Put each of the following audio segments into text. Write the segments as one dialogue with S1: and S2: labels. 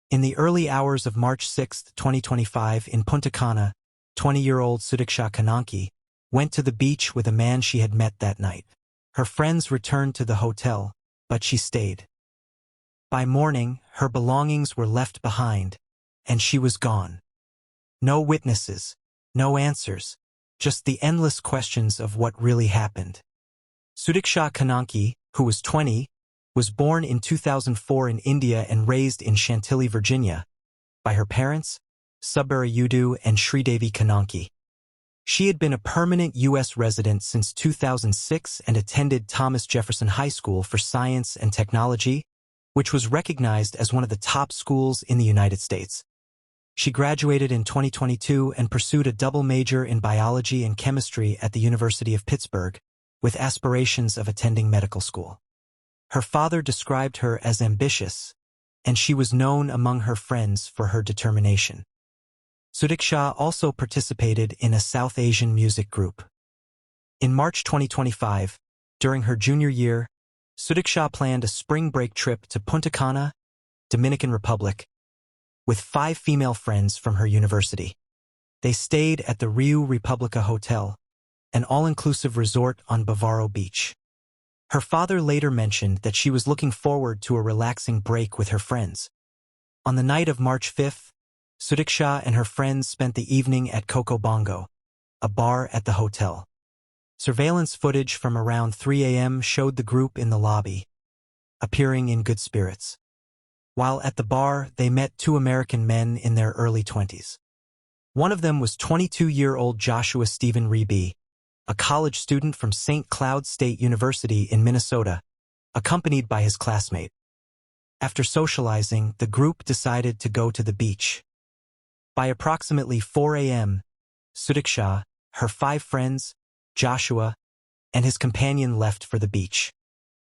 S1: In the early hours of March 6, 2025, in Punta Cana, 20-year-old Sudiksha Kohnanki went to the beach with a man she had met that night. Her friends returned to the hotel, but she stayed. By morning, her belongings were left behind, and she was gone. No witnesses, no answers, just the endless questions of what really happened. Sudiksha Kohnanki, who was 20, was born in 2004 in India and raised in Chantilly, Virginia, by her parents, Subbara and Sridevi Kohnanki. She had been a permanent U.S. resident since 2006 and attended Thomas Jefferson High School for Science and Technology, which was recognized as one of the top schools in the United States. She graduated in 2022 and pursued a double major in biology and chemistry at the University of Pittsburgh, with aspirations of attending medical school. Her father described her as ambitious, and she was known among her friends for her determination. Sudiksha also participated in a South Asian music group. In March 2025, during her junior year, Sudiksha planned a spring break trip to Punta Cana, Dominican Republic, with 5 female friends from her university. They stayed at the Rio Republica Hotel, an all-inclusive resort on Bavaro Beach. Her father later mentioned that she was looking forward to a relaxing break with her friends. On the night of March 5th, Sudiksha and her friends spent the evening at Coco Bongo, a bar at the hotel. Surveillance footage from around 3 a.m. showed the group in the lobby, appearing in good spirits. While at the bar, they met 2 American men in their early 20s. One of them was 22-year-old Joshua Steven Reebee, a college student from St. Cloud State University in Minnesota, accompanied by his classmate. After socializing, the group decided to go to the beach. By approximately 4 a.m., Sudiksha, her 5 friends, Joshua, and his companion left for the beach.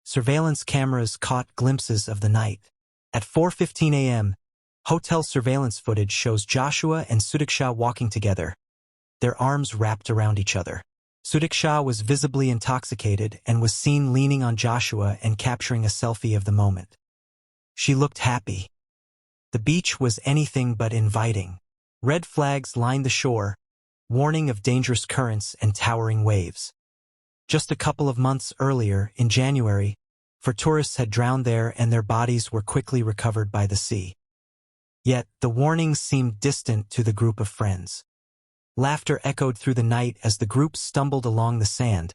S1: Surveillance cameras caught glimpses of the night. At 4:15 a.m., hotel surveillance footage shows Joshua and Sudiksha walking together, their arms wrapped around each other. Sudiksha was visibly intoxicated and was seen leaning on Joshua and capturing a selfie of the moment. She looked happy. The beach was anything but inviting. Red flags lined the shore, warning of dangerous currents and towering waves. Just a couple of months earlier, in January, 4 tourists had drowned there and their bodies were quickly recovered by the sea. Yet, the warnings seemed distant to the group of friends. Laughter echoed through the night as the group stumbled along the sand,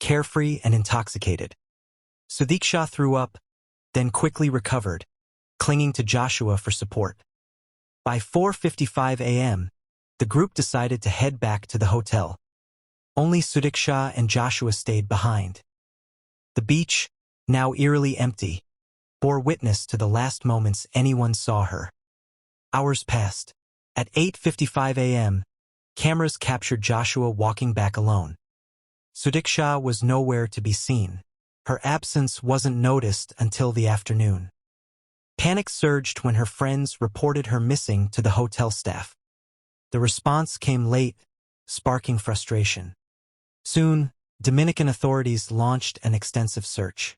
S1: carefree and intoxicated. Sudiksha threw up, then quickly recovered, clinging to Joshua for support. By 4:55 a.m., the group decided to head back to the hotel. Only Sudiksha and Joshua stayed behind. The beach, now eerily empty, bore witness to the last moments anyone saw her. Hours passed. At 8:55 a.m., cameras captured Joshua walking back alone. Sudiksha was nowhere to be seen. Her absence wasn't noticed until the afternoon. Panic surged when her friends reported her missing to the hotel staff. The response came late, sparking frustration. Soon, Dominican authorities launched an extensive search.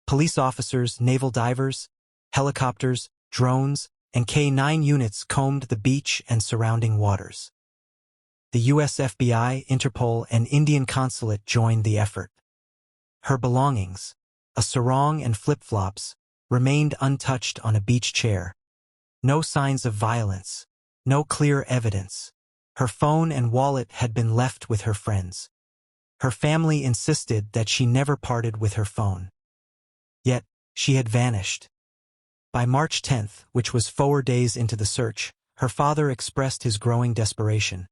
S1: Police officers, naval divers, helicopters, drones, and K-9 units combed the beach and surrounding waters. The U.S. FBI, Interpol, and Indian consulate joined the effort. Her belongings, a sarong and flip-flops, remained untouched on a beach chair. No signs of violence, no clear evidence. Her phone and wallet had been left with her friends. Her family insisted that she never parted with her phone. Yet, she had vanished. By March 10th, which was 4 days into the search, her father expressed his growing desperation,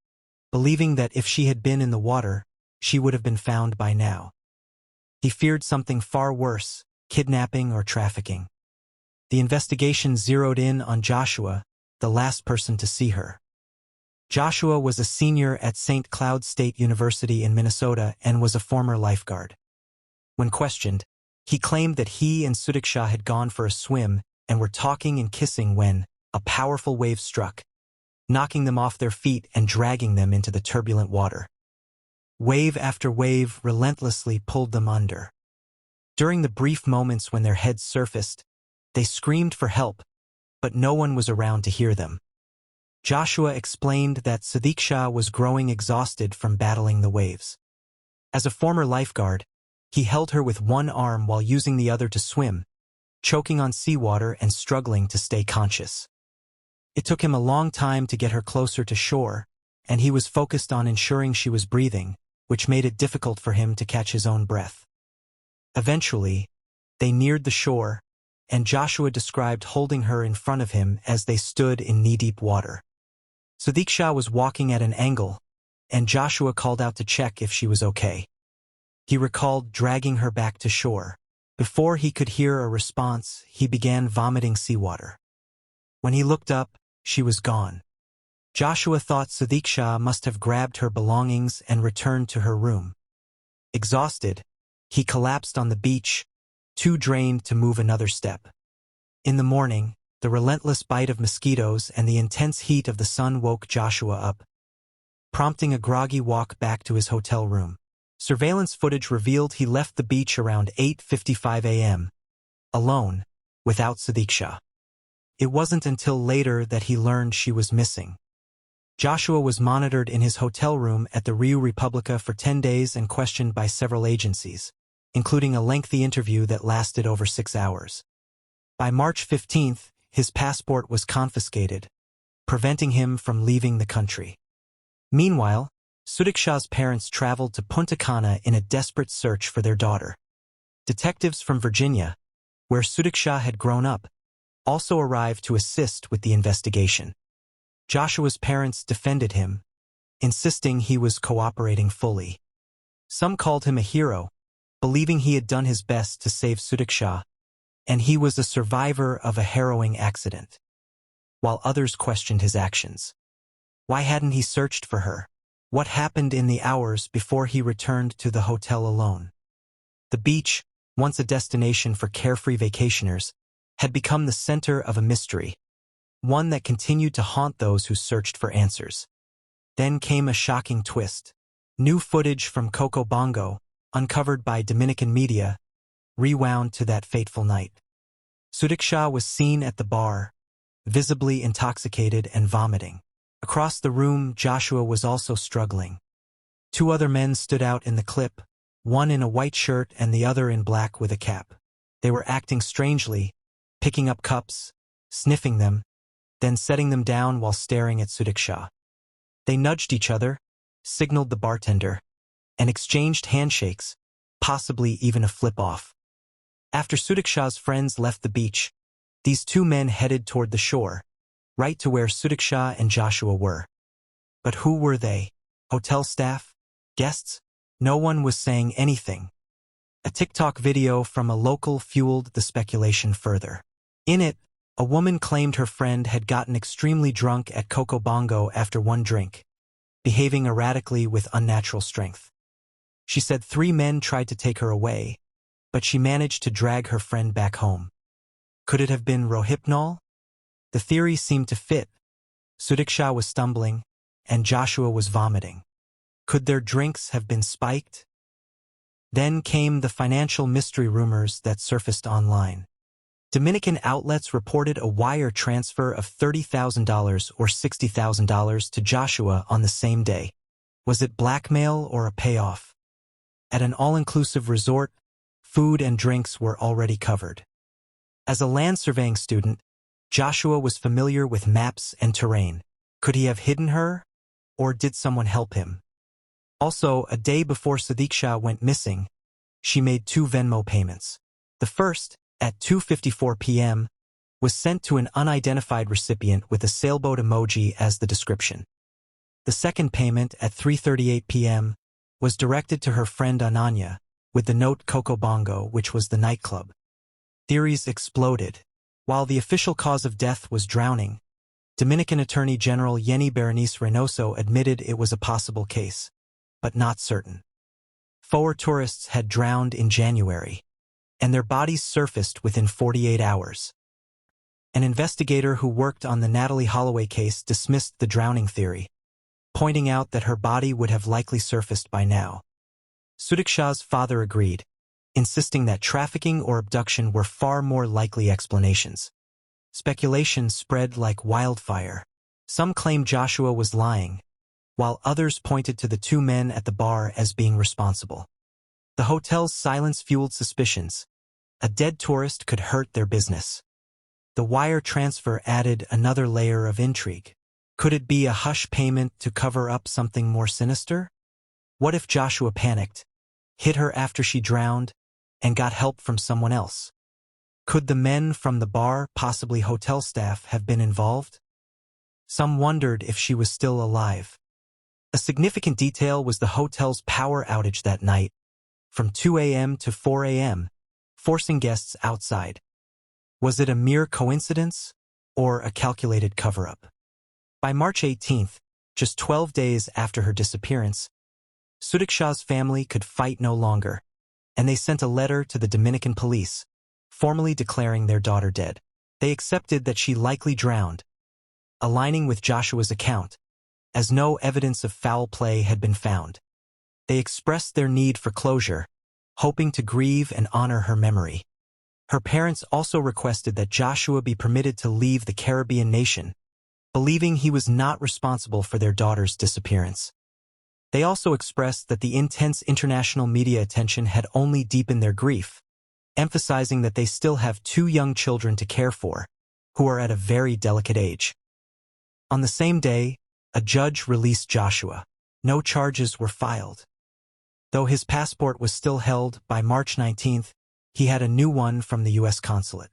S1: believing that if she had been in the water, she would have been found by now. He feared something far worse, kidnapping or trafficking. The investigation zeroed in on Joshua, the last person to see her. Joshua was a senior at St. Cloud State University in Minnesota and was a former lifeguard. When questioned, he claimed that he and Sudiksha had gone for a swim and were talking and kissing when a powerful wave struck, knocking them off their feet and dragging them into the turbulent water. Wave after wave relentlessly pulled them under. During the brief moments when their heads surfaced, they screamed for help, but no one was around to hear them. Joshua explained that Sudiksha was growing exhausted from battling the waves. As a former lifeguard, he held her with one arm while using the other to swim, choking on seawater and struggling to stay conscious. It took him a long time to get her closer to shore, and he was focused on ensuring she was breathing, which made it difficult for him to catch his own breath. Eventually, they neared the shore, and Joshua described holding her in front of him as they stood in knee-deep water. Sudiksha was walking at an angle, and Joshua called out to check if she was okay. He recalled dragging her back to shore. Before he could hear a response, he began vomiting seawater. When he looked up, she was gone. Joshua thought Sudiksha must have grabbed her belongings and returned to her room. Exhausted, he collapsed on the beach, too drained to move another step. In the morning, the relentless bite of mosquitoes and the intense heat of the sun woke Joshua up, prompting a groggy walk back to his hotel room. Surveillance footage revealed he left the beach around 8:55 a.m., alone, without Sudiksha. It wasn't until later that he learned she was missing. Joshua was monitored in his hotel room at the Rio Repubblica for 10 days and questioned by several agencies, including a lengthy interview that lasted over 6 hours. By March 15th, his passport was confiscated, preventing him from leaving the country. Meanwhile, Sudiksha's parents traveled to Punta Cana in a desperate search for their daughter. Detectives from Virginia, where Sudiksha had grown up, also arrived to assist with the investigation. Joshua's parents defended him, insisting he was cooperating fully. Some called him a hero, believing he had done his best to save Sudiksha, and he was a survivor of a harrowing accident, while others questioned his actions. Why hadn't he searched for her? What happened in the hours before he returned to the hotel alone? The beach, once a destination for carefree vacationers, had become the center of a mystery, one that continued to haunt those who searched for answers. Then came a shocking twist. New footage from Coco Bongo, uncovered by Dominican media, rewound to that fateful night. Sudiksha was seen at the bar, visibly intoxicated and vomiting. Across the room, Joshua was also struggling. 2 other men stood out in the clip, one in a white shirt and the other in black with a cap. They were acting strangely, picking up cups, sniffing them, then setting them down while staring at Sudiksha. They nudged each other, signaled the bartender, and exchanged handshakes, possibly even a flip-off. After Sudiksha's friends left the beach, these 2 men headed toward the shore, right to where Sudiksha and Joshua were. But who were they? Hotel staff? Guests? No one was saying anything. A TikTok video from a local fueled the speculation further. In it, a woman claimed her friend had gotten extremely drunk at Coco Bongo after one drink, behaving erratically with unnatural strength. She said 3 men tried to take her away, but she managed to drag her friend back home. Could it have been Rohypnol? The theory seemed to fit. Sudiksha was stumbling, and Joshua was vomiting. Could their drinks have been spiked? Then came the financial mystery rumors that surfaced online. Dominican outlets reported a wire transfer of $30,000 or $60,000 to Joshua on the same day. Was it blackmail or a payoff? At an all-inclusive resort, food and drinks were already covered. As a land surveying student, Joshua was familiar with maps and terrain. Could he have hidden her, or did someone help him? Also, a day before Sudiksha went missing, she made 2 Venmo payments. The first, at 2:54 p.m., was sent to an unidentified recipient with a sailboat emoji as the description. The second payment, at 3:38 p.m., was directed to her friend Ananya, with the note Coco Bongo, which was the nightclub. Theories exploded. While the official cause of death was drowning, Dominican Attorney General Yenny Berenice Reynoso admitted it was a possible case, but not certain. 4 tourists had drowned in January, and their bodies surfaced within 48 hours. An investigator who worked on the Natalie Holloway case dismissed the drowning theory, pointing out that her body would have likely surfaced by now. Sudiksha's father agreed, insisting that trafficking or abduction were far more likely explanations. Speculation spread like wildfire. Some claimed Joshua was lying, while others pointed to the two men at the bar as being responsible. The hotel's silence fueled suspicions. A dead tourist could hurt their business. The wire transfer added another layer of intrigue. Could it be a hush payment to cover up something more sinister? What if Joshua panicked, hit her after she drowned, and got help from someone else? Could the men from the bar, possibly hotel staff, have been involved? Some wondered if she was still alive. A significant detail was the hotel's power outage that night, from 2 a.m. to 4 a.m., forcing guests outside. Was it a mere coincidence or a calculated cover-up? By March 18th, just 12 days after her disappearance, Sudiksha's family could fight no longer, and they sent a letter to the Dominican police, formally declaring their daughter dead. They accepted that she likely drowned, aligning with Joshua's account, as no evidence of foul play had been found. They expressed their need for closure, hoping to grieve and honor her memory. Her parents also requested that Joshua be permitted to leave the Caribbean nation, believing he was not responsible for their daughter's disappearance. They also expressed that the intense international media attention had only deepened their grief, emphasizing that they still have two young children to care for, who are at a very delicate age. On the same day, a judge released Joshua. No charges were filed. Though his passport was still held, by March 19th, he had a new one from the U.S. consulate.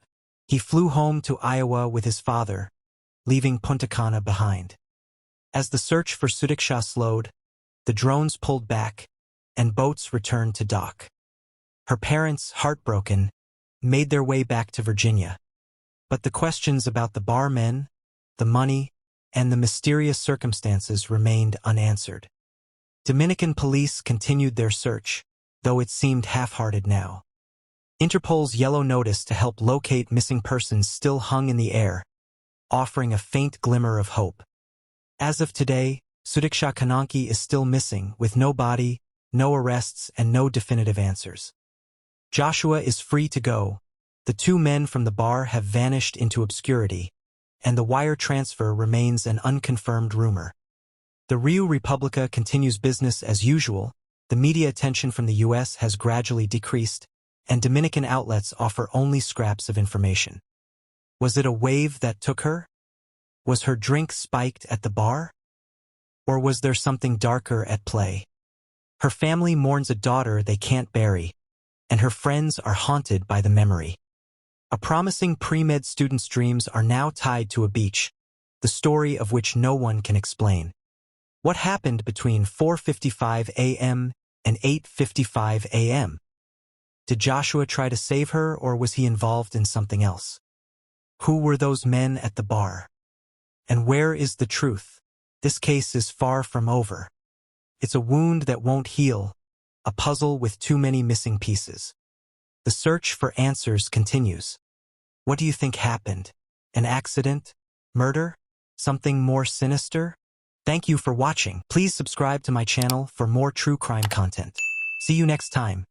S1: He flew home to Iowa with his father, leaving Punta Cana behind. As the search for Sudiksha slowed, the drones pulled back, and boats returned to dock. Her parents, heartbroken, made their way back to Virginia. But the questions about the barmen, the money, and the mysterious circumstances remained unanswered. Dominican police continued their search, though it seemed half-hearted now. Interpol's yellow notice to help locate missing persons still hung in the air, offering a faint glimmer of hope. As of today, Sudiksha Kohnanki is still missing, with no body, no arrests, and no definitive answers. Joshua is free to go. The two men from the bar have vanished into obscurity, and the wire transfer remains an unconfirmed rumor. The Rio Republica continues business as usual. The media attention from the U.S. has gradually decreased, and Dominican outlets offer only scraps of information. Was it a wave that took her? Was her drink spiked at the bar? Or was there something darker at play? Her family mourns a daughter they can't bury, and her friends are haunted by the memory. A promising pre-med student's dreams are now tied to a beach, the story of which no one can explain. What happened between 4:55 a.m. and 8:55 a.m.? Did Joshua try to save her, or was he involved in something else? Who were those men at the bar? And where is the truth? This case is far from over. It's a wound that won't heal, a puzzle with too many missing pieces. The search for answers continues. What do you think happened? An accident? Murder? Something more sinister? Thank you for watching. Please subscribe to my channel for more true crime content. See you next time.